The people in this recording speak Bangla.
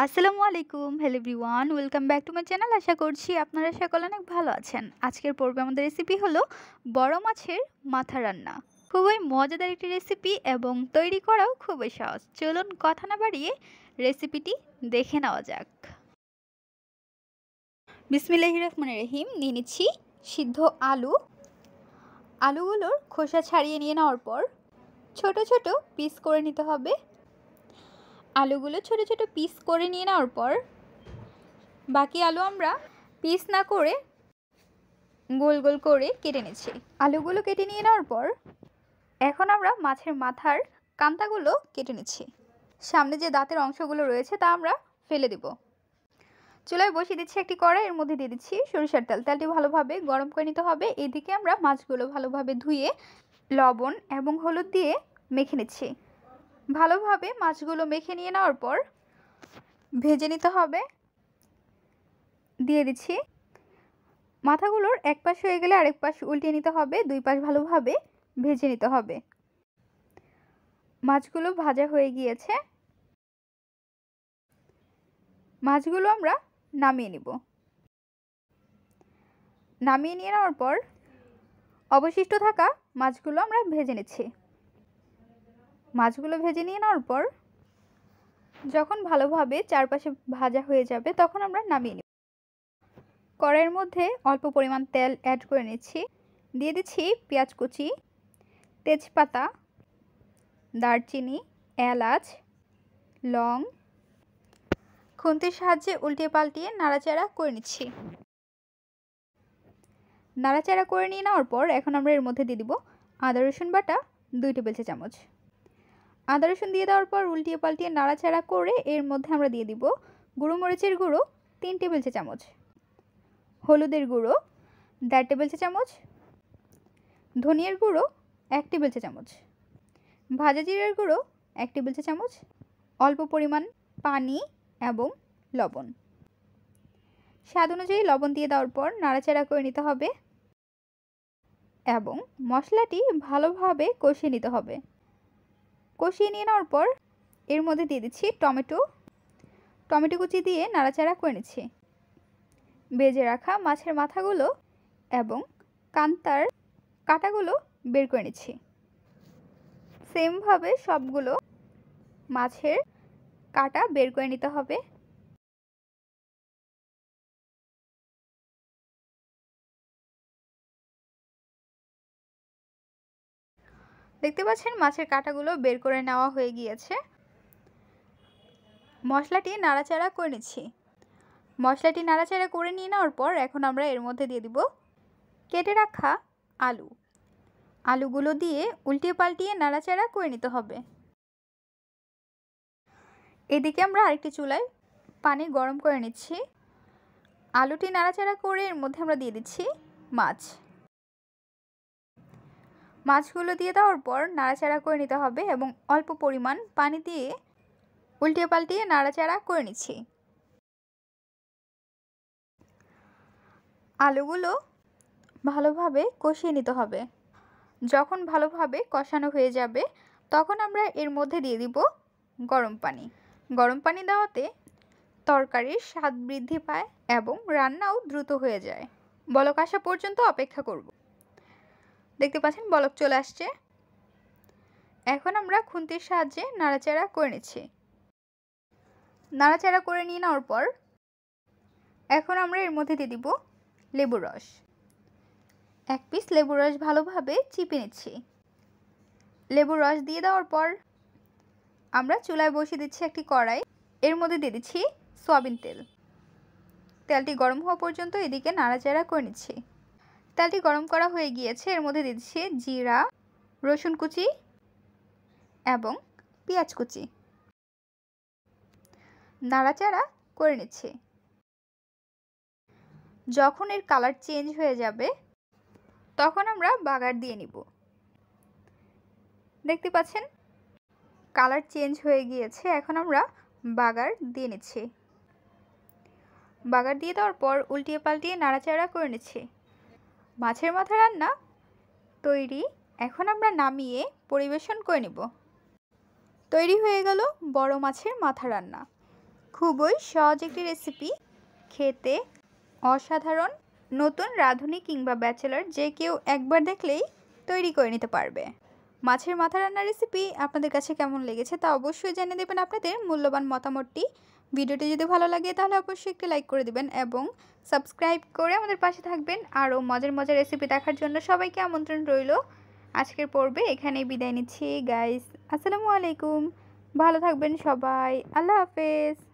আসসালামু আলাইকুম। Hello everyone, welcome back to my channel. আশা করছি আপনারা সকলে অনেক ভালো আছেন। আজকের পর্বে আমাদের রেসিপি হলো বড় মাছের মাথা রান্না। খুবই মজাদার একটি রেসিপি এবং তৈরি করাও খুবই সহজ। চলুন কথা না বাড়িয়ে রেসিপিটি দেখে নেওয়া যাক। বিসমিল্লাহির রহমানির রহিম। নিয়ে নিচ্ছি সিদ্ধ আলু। আলুগুলোর খোসা ছাড়িয়ে নিয়ে নেওয়ার পর ছোট ছোট পিস করে নিতে হবে। আলুগুলো ছোট ছোট পিস করে নিয়ে নেওয়ার পর বাকি আলু আমরা পিস না করে গোল গোল করে কেটে নিচ্ছি। আলুগুলো কেটে নিয়ে নেওয়ার পর এখন আমরা মাছের মাথার কান্তাগুলো কেটে নিচ্ছি। সামনে যে দাঁতের অংশগুলো রয়েছে তা আমরা ফেলে দেব। চুলায় বসিয়ে দিচ্ছি একটি কড়াই, এর মধ্যে দিয়ে দিচ্ছি সরিষার তেল। তেলটি ভালোভাবে গরম করে নিতে হবে। এদিকে আমরা মাছগুলো ভালোভাবে ধুয়ে লবণ এবং হলুদ দিয়ে মেখে নিচ্ছি। ভালোভাবে মাছগুলো মেখে নিয়ে নেওয়ার পর ভেজে নিতে হবে। দিয়ে দিচ্ছি। মাথাগুলোর এক পাশ হয়ে গেলে আরেক পাশ উল্টিয়ে নিতে হবে। দুই পাশ ভালোভাবে ভেজে নিতে হবে। মাছগুলো ভাজা হয়ে গিয়েছে। মাছগুলো আমরা নামিয়ে নিব। নামিয়ে নিয়ে নেওয়ার পর অবশিষ্ট থাকা মাছগুলো আমরা ভেজে নিচ্ছি। মাছগুলো ভেজে নিয়ে নেওয়ার পর যখন ভালোভাবে চারপাশে ভাজা হয়ে যাবে তখন আমরা নামিয়ে নিব। কড়াইয়ের মধ্যে অল্প পরিমাণ তেল অ্যাড করে নিচ্ছি। দিয়ে দিচ্ছি পেঁয়াজ কুচি, তেজপাতা, দারচিনি, এলাচ, লং। খুন্তির সাহায্যে উল্টিয়ে পাল্টিয়ে নাড়াচাড়া করে নিচ্ছি। নাড়াচাড়া করে নিয়ে নেওয়ার পর এখন আমরা এর মধ্যে দিয়ে দিব আদা রসুন বাটা 2 টেবিল চামচ। আদা রসুন দিয়ে দেওয়ার পর উল্টিয়ে পাল্টিয়ে নাড়াচাড়া করে এর মধ্যে আমরা দিয়ে দিব গুঁড়ো মরিচের গুঁড়ো 3 টেবিল চামচ, হলুদের গুঁড়ো 1.5 টেবিল চামচ, ধনিয়ার গুঁড়ো 1 টেবিল চামচ, ভাজা জিরার গুঁড়ো 1 টেবিল চামচ, অল্প পরিমাণ পানি এবং লবণ। স্বাদ অনুযায়ী লবণ দিয়ে দেওয়ার পর নাড়াচাড়া করে নিতে হবে এবং মশলাটি ভালোভাবে কষিয়ে নিতে হবে। কষিয়ে নিয়ে নেওয়ার পর এর মধ্যে দিয়ে দিচ্ছি টমেটো কুচি দিয়ে নাড়াচাড়া করে নিচ্ছি। ভেজে রাখা মাছের মাথাগুলো এবং কান্তার কাঁটাগুলো বের করে নিচ্ছি। সেমভাবে সবগুলো মাছের কাঁটা বের করে নিতে হবে। দেখতে পাচ্ছেন মাছের কাঁটাগুলো বের করে নেওয়া হয়ে গিয়েছে। মশলাটি নাড়াচাড়া করে নিচ্ছি। মশলাটি নাড়াচাড়া করে নিয়ে নেওয়ার পর এখন আমরা এর মধ্যে দিয়ে দিব কেটে রাখা আলু। আলুগুলো দিয়ে উল্টিয়ে পাল্টিয়ে নাড়াচাড়া করে নিতে হবে। এদিকে আমরা আরেকটি চুলায় পানি গরম করে নিচ্ছি। আলুটি নাড়াচাড়া করে এর মধ্যে আমরা দিয়ে দিচ্ছি মাছগুলো দিয়ে দেওয়ার পর নাড়াচাড়া করে নিতে হবে এবং অল্প পরিমাণ পানি দিয়ে উল্টিয়ে পাল্টিয়ে নাড়াচাড়া করে নিচ্ছি। আলুগুলো ভালোভাবে কষিয়ে নিতে হবে। যখন ভালোভাবে কষানো হয়ে যাবে তখন আমরা এর মধ্যে দিয়ে দিব গরম পানি। গরম পানি দেওয়াতে তরকারির স্বাদ বৃদ্ধি পায় এবং রান্নাও দ্রুত হয়ে যায়। বলক আসা পর্যন্ত অপেক্ষা করব। দেখতে পাচ্ছেন বলক চলে আসছে। এখন আমরা খুন্তির সাহায্যে নাড়াচাড়া করে নিচ্ছি। নাড়াচাড়া করে নিয়ে নেওয়ার পর এখন আমরা এর মধ্যে দিয়ে দিব লেবুর রস। 1 পিস লেবুর রস ভালোভাবে চিপে নিচ্ছি। লেবুর রস দিয়ে দেওয়ার পর আমরা চুলায় বসিয়ে দিচ্ছি একটি কড়াই, এর মধ্যে দিয়ে দিচ্ছি সয়াবিন তেল। তেলটি গরম হওয়া পর্যন্ত এদিকে নাড়াচাড়া করে নিচ্ছি। তেলটি গরম করা হয়ে গিয়েছে। এর মধ্যে দিয়ে দিচ্ছি জিরা, রসুন কুচি এবং পেঁয়াজ কুচি। নাড়াচাড়া করে নিচ্ছি। যখন এর কালার চেঞ্জ হয়ে যাবে তখন আমরা বাগার দিয়ে নিব। দেখতে পাচ্ছেন কালার চেঞ্জ হয়ে গিয়েছে। এখন আমরা বাগার দিয়ে নিচ্ছি। বাগার দিয়ে দেওয়ার পর উল্টিয়ে পাল্টিয়ে নাড়াচাড়া করে নিচ্ছি। মাছের মাথা রান্না তৈরি। এখন আমরা নামিয়ে পরিবেশন করে নিব। তৈরি হয়ে গেল বড় মাছের মাথা রান্না। খুবই সহজ একটি রেসিপি, খেতে অসাধারণ। নতুন রাঁধুনি কিংবা ব্যাচেলর যে কেউ একবার দেখলেই তৈরি করে নিতে পারবে। মাছের মাথা রান্নার রেসিপি আপনাদের কাছে কেমন লেগেছে তা অবশ্যই জানিয়ে দেবেন আপনাদের মূল্যবান মতামতটি। ভিডিওটি যদি ভালো লাগে তাহলে অবশ্যই একটি লাইক করে দিবেন এবং সাবস্ক্রাইব করে আমাদের পাশে থাকবেন। আরও মজার মজার রেসিপি দেখার জন্য সবাইকে আমন্ত্রণ রইল। আজকের পর্বে এখানেই বিদায় নিচ্ছি গাইস। আসসালামু আলাইকুম, ভালো থাকবেন সবাই, আল্লাহ হাফেজ।